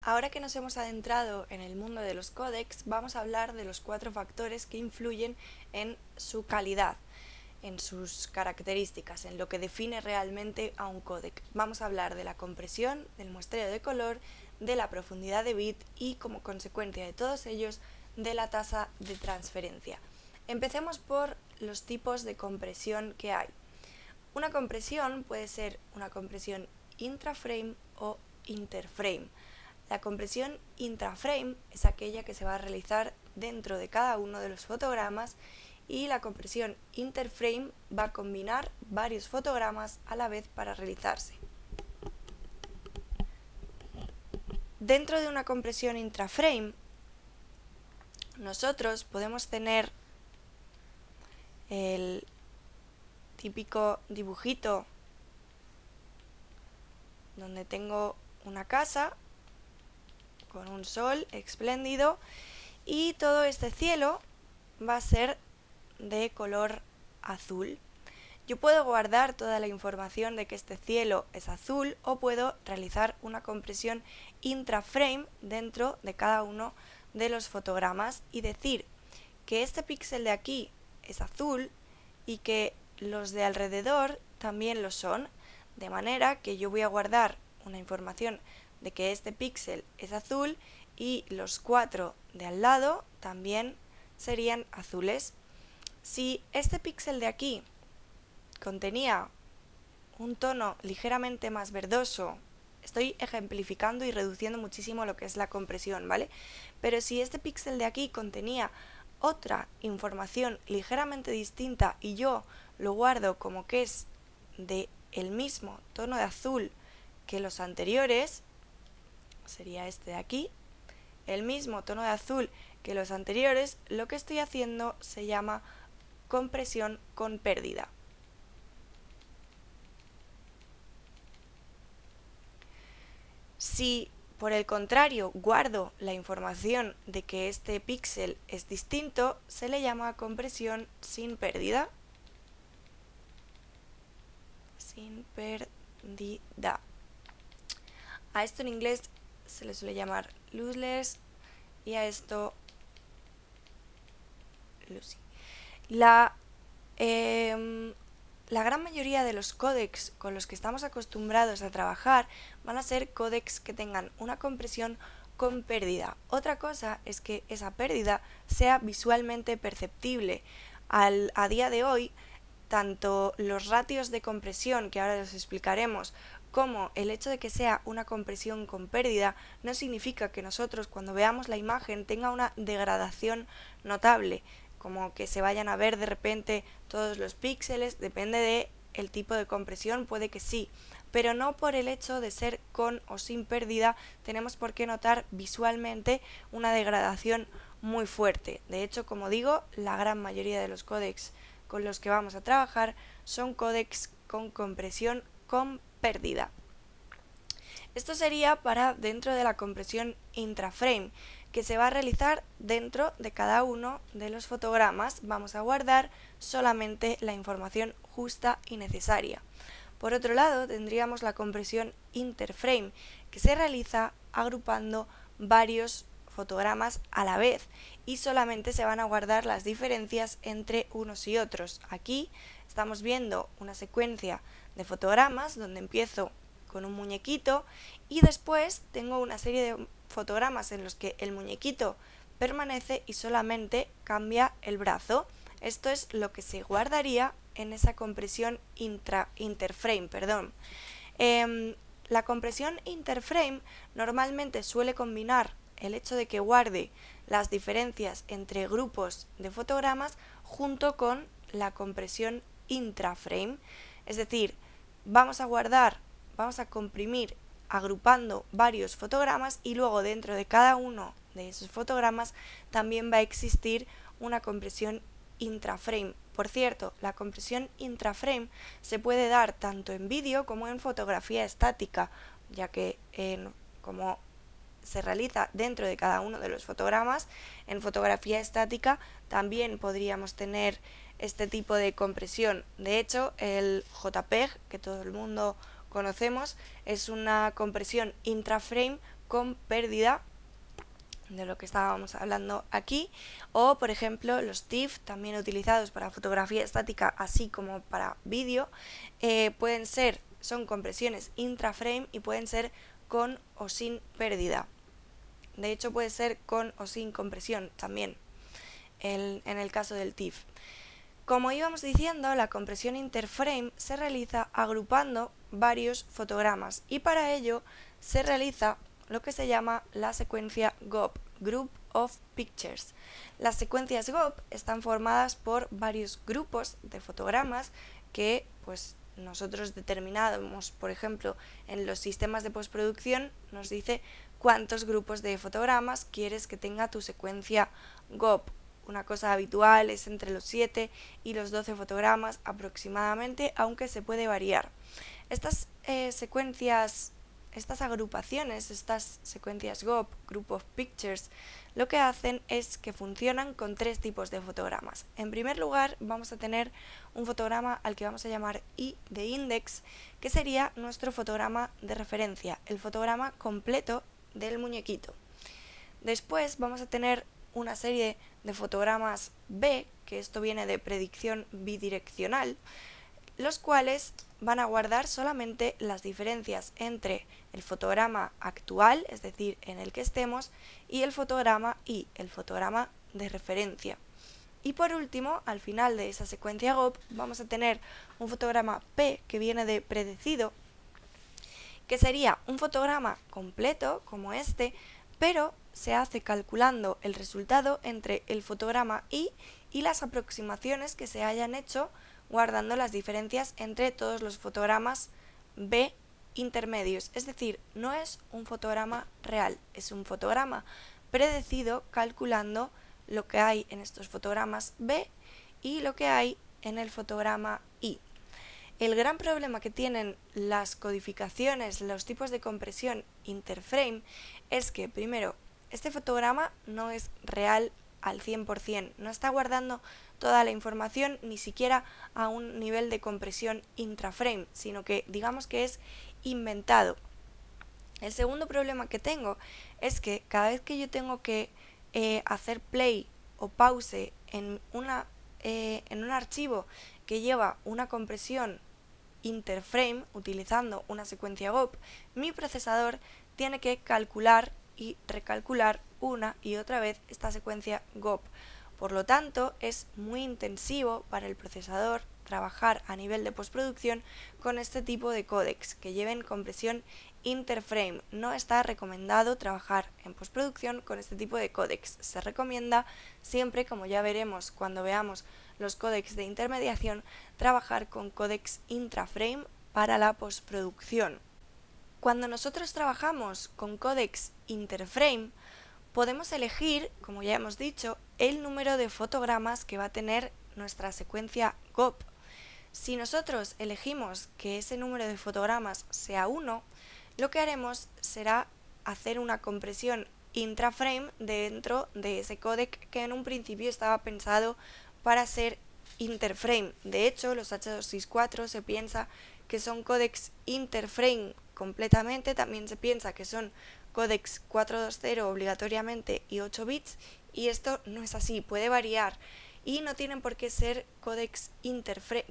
Ahora que nos hemos adentrado en el mundo de los códecs, vamos a hablar de los 4 factores que influyen en su calidad, en sus características, en lo que define realmente a un códec. Vamos a hablar de la compresión, del muestreo de color, de la profundidad de bit y, como consecuencia de todos ellos, de la tasa de transferencia. Empecemos por los tipos de compresión que hay. Una compresión puede ser una compresión intraframe o interframe. La compresión intraframe es aquella que se va a realizar dentro de cada uno de los fotogramas y la compresión interframe va a combinar varios fotogramas a la vez para realizarse. Dentro de una compresión intraframe, nosotros podemos tener el típico dibujito donde tengo una casa con un sol espléndido y todo este cielo va a ser de color azul. Yo puedo guardar toda la información de que este cielo es azul o puedo realizar una compresión intraframe dentro de cada uno de los fotogramas y decir que este píxel de aquí es azul y que los de alrededor también lo son, de manera que yo voy a guardar una información de que este píxel es azul y los 4 de al lado también serían azules. Si este píxel de aquí contenía un tono ligeramente más verdoso, estoy ejemplificando y reduciendo muchísimo lo que es la compresión, ¿vale? Pero si este píxel de aquí contenía otra información ligeramente distinta y yo lo guardo como que es de el mismo tono de azul que los anteriores, sería este de aquí, el mismo tono de azul que los anteriores, lo que estoy haciendo se llama compresión con pérdida. Si por el contrario guardo la información de que este píxel es distinto, se le llama compresión sin pérdida. Sin pérdida. A esto en inglés se le suele llamar lossless y a esto lossy. La gran mayoría de los códecs con los que estamos acostumbrados a trabajar van a ser códecs que tengan una compresión con pérdida. Otra cosa es que esa pérdida sea visualmente perceptible. A día de hoy, tanto los ratios de compresión, que ahora los explicaremos, como el hecho de que sea una compresión con pérdida, no significa que nosotros cuando veamos la imagen tenga una degradación notable, como que se vayan a ver de repente todos los píxeles, depende del tipo de compresión, puede que sí, pero no por el hecho de ser con o sin pérdida tenemos por qué notar visualmente una degradación muy fuerte. De hecho, como digo, la gran mayoría de los códecs con los que vamos a trabajar son códecs con compresión con pérdida. Esto sería para dentro de la compresión intraframe, que se va a realizar dentro de cada uno de los fotogramas. Vamos a guardar solamente la información justa y necesaria. Por otro lado, tendríamos la compresión interframe, que se realiza agrupando varios fotogramas a la vez y solamente se van a guardar las diferencias entre unos y otros. Aquí estamos viendo una secuencia de fotogramas donde empiezo con un muñequito y después tengo una serie de fotogramas en los que el muñequito permanece y solamente cambia el brazo. Esto es lo que se guardaría en esa compresión interframe. La compresión interframe normalmente suele combinar el hecho de que guarde las diferencias entre grupos de fotogramas junto con la compresión intraframe. Es decir, vamos a comprimir agrupando varios fotogramas y luego dentro de cada uno de esos fotogramas también va a existir una compresión intraframe. Por cierto, la compresión intraframe se puede dar tanto en vídeo como en fotografía estática, ya que como se realiza dentro de cada uno de los fotogramas, en fotografía estática también podríamos tener este tipo de compresión. De hecho, el JPEG, que todo el mundo conocemos, es una compresión intraframe con pérdida, de lo que estábamos hablando aquí, o por ejemplo los TIFF, también utilizados para fotografía estática así como para vídeo, son compresiones intraframe y pueden ser con o sin pérdida. De hecho puede ser con o sin compresión también en el caso del TIFF. Como íbamos diciendo, la compresión interframe se realiza agrupando varios fotogramas y para ello se realiza lo que se llama la secuencia GOP, Group of Pictures. Las secuencias GOP están formadas por varios grupos de fotogramas que pues nosotros determinamos, por ejemplo, en los sistemas de postproducción nos dice cuántos grupos de fotogramas quieres que tenga tu secuencia GOP. Una cosa habitual es entre los 7 y los 12 fotogramas aproximadamente, aunque se puede variar. Estas agrupaciones, estas secuencias GOP, Group of Pictures, lo que hacen es que funcionan con tres tipos de fotogramas. En primer lugar, vamos a tener un fotograma al que vamos a llamar I de index, que sería nuestro fotograma de referencia, el fotograma completo del muñequito. Después vamos a tener una serie de fotogramas B, que esto viene de predicción bidireccional, los cuales van a guardar solamente las diferencias entre el fotograma actual, es decir, en el que estemos, y el fotograma I, el fotograma de referencia. Y por último, al final de esa secuencia GOP, vamos a tener un fotograma P, que viene de predecido, que sería un fotograma completo, como este, pero se hace calculando el resultado entre el fotograma I y las aproximaciones que se hayan hecho guardando las diferencias entre todos los fotogramas B intermedios. Es decir, no es un fotograma real, es un fotograma predecido calculando lo que hay en estos fotogramas B y lo que hay en el fotograma I. El gran problema que tienen las codificaciones, los tipos de compresión interframe, es que, primero, este fotograma no es real al 100%, no está guardando toda la información ni siquiera a un nivel de compresión intraframe, sino que digamos que es inventado. El segundo problema que tengo es que cada vez que yo tengo que hacer play o pause en un archivo que lleva una compresión interframe utilizando una secuencia GOP, mi procesador tiene que calcular y recalcular una y otra vez esta secuencia GOP. Por lo tanto, es muy intensivo para el procesador trabajar a nivel de postproducción con este tipo de códecs que lleven compresión interframe. No está recomendado trabajar en postproducción con este tipo de códecs. Se recomienda siempre, como ya veremos cuando veamos los códecs de intermediación, trabajar con códecs intraframe para la postproducción. Cuando nosotros trabajamos con códecs interframe, podemos elegir, como ya hemos dicho, el número de fotogramas que va a tener nuestra secuencia GOP. Si nosotros elegimos que ese número de fotogramas sea 1, lo que haremos será hacer una compresión intraframe dentro de ese códec que en un principio estaba pensado para ser interframe. De hecho, los H264 se piensa que son códecs interframe completamente, también se piensa que son códecs 420 obligatoriamente y 8 bits, y esto no es así, puede variar y no tienen por qué ser códecs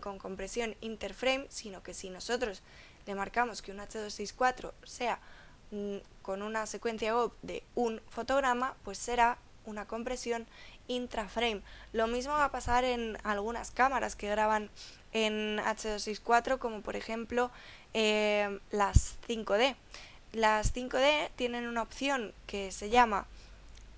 con compresión interframe, sino que si nosotros le marcamos que un H264 sea con una secuencia GOP de un fotograma, pues será una compresión intraframe. Lo mismo va a pasar en algunas cámaras que graban en H264, como por ejemplo las 5D. Las 5D tienen una opción que se llama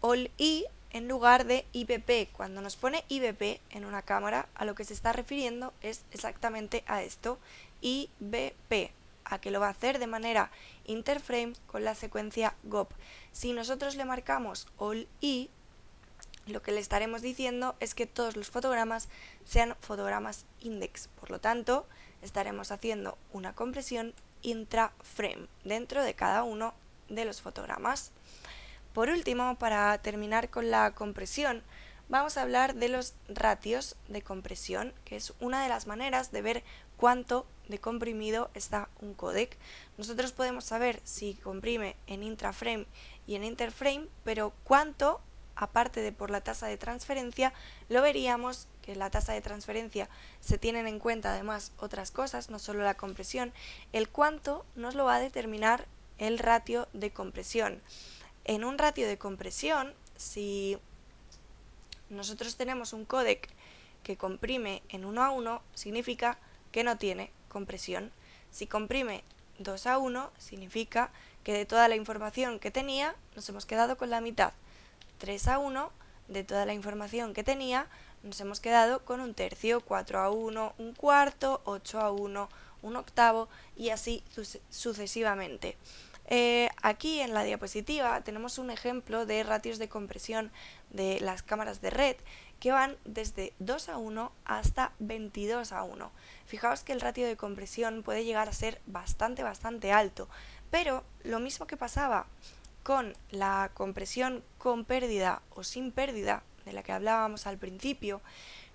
All I en lugar de IBP. Cuando nos pone IBP en una cámara, a lo que se está refiriendo es exactamente a esto, IBP, a que lo va a hacer de manera interframe con la secuencia GOP. Si nosotros le marcamos All I, lo que le estaremos diciendo es que todos los fotogramas sean fotogramas index. Por lo tanto, estaremos haciendo una compresión intraframe dentro de cada uno de los fotogramas. Por último, para terminar con la compresión, vamos a hablar de los ratios de compresión, que es una de las maneras de ver cuánto de comprimido está un códec. Nosotros podemos saber si comprime en intraframe y en interframe, pero cuánto, aparte de por la tasa de transferencia, lo veríamos que la tasa de transferencia se tienen en cuenta además otras cosas, no solo la compresión. El cuánto nos lo va a determinar el ratio de compresión. En un ratio de compresión, si nosotros tenemos un códec que comprime en 1:1, significa que no tiene compresión. Si comprime 2:1, significa que de toda la información que tenía nos hemos quedado con la mitad. 3:1, de toda la información que tenía nos hemos quedado con un tercio. 4:1, un cuarto. 8:1, un octavo, y así sucesivamente. Aquí en la diapositiva tenemos un ejemplo de ratios de compresión de las cámaras de red que van desde 2:1 hasta 22:1. Fijaos que el ratio de compresión puede llegar a ser bastante alto, pero lo mismo que pasaba con la compresión con pérdida o sin pérdida, de la que hablábamos al principio,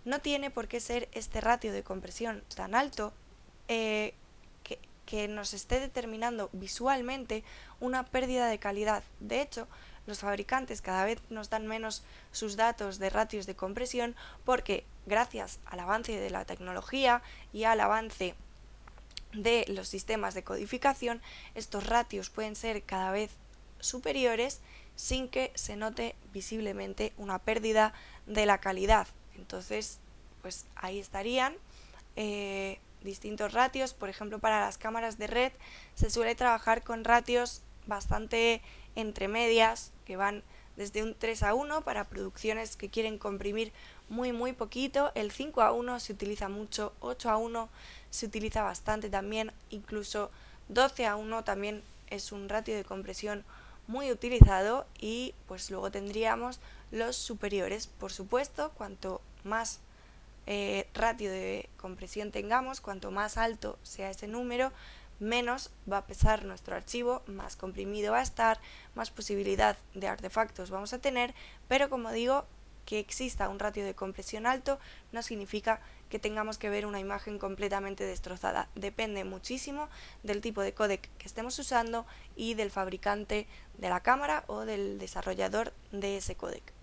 no tiene por qué ser este ratio de compresión tan alto que nos esté determinando visualmente una pérdida de calidad. De hecho, los fabricantes cada vez nos dan menos sus datos de ratios de compresión porque gracias al avance de la tecnología y al avance de los sistemas de codificación, estos ratios pueden ser cada vez superiores sin que se note visiblemente una pérdida de la calidad. Entonces, pues ahí estarían distintos ratios. Por ejemplo, para las cámaras de red se suele trabajar con ratios bastante entre medias, que van desde un 3:1 para producciones que quieren comprimir muy poquito. El 5:1 se utiliza mucho, 8:1 se utiliza bastante también, incluso 12:1 también es un ratio de compresión muy utilizado. Y pues luego tendríamos los superiores. Por supuesto, cuanto más ratio de compresión tengamos, cuanto más alto sea ese número, menos va a pesar nuestro archivo, más comprimido va a estar, más posibilidad de artefactos vamos a tener. Pero como digo, que exista un ratio de compresión alto no significa que tengamos que ver una imagen completamente destrozada. Depende muchísimo del tipo de códec que estemos usando y del fabricante de la cámara o del desarrollador de ese códec.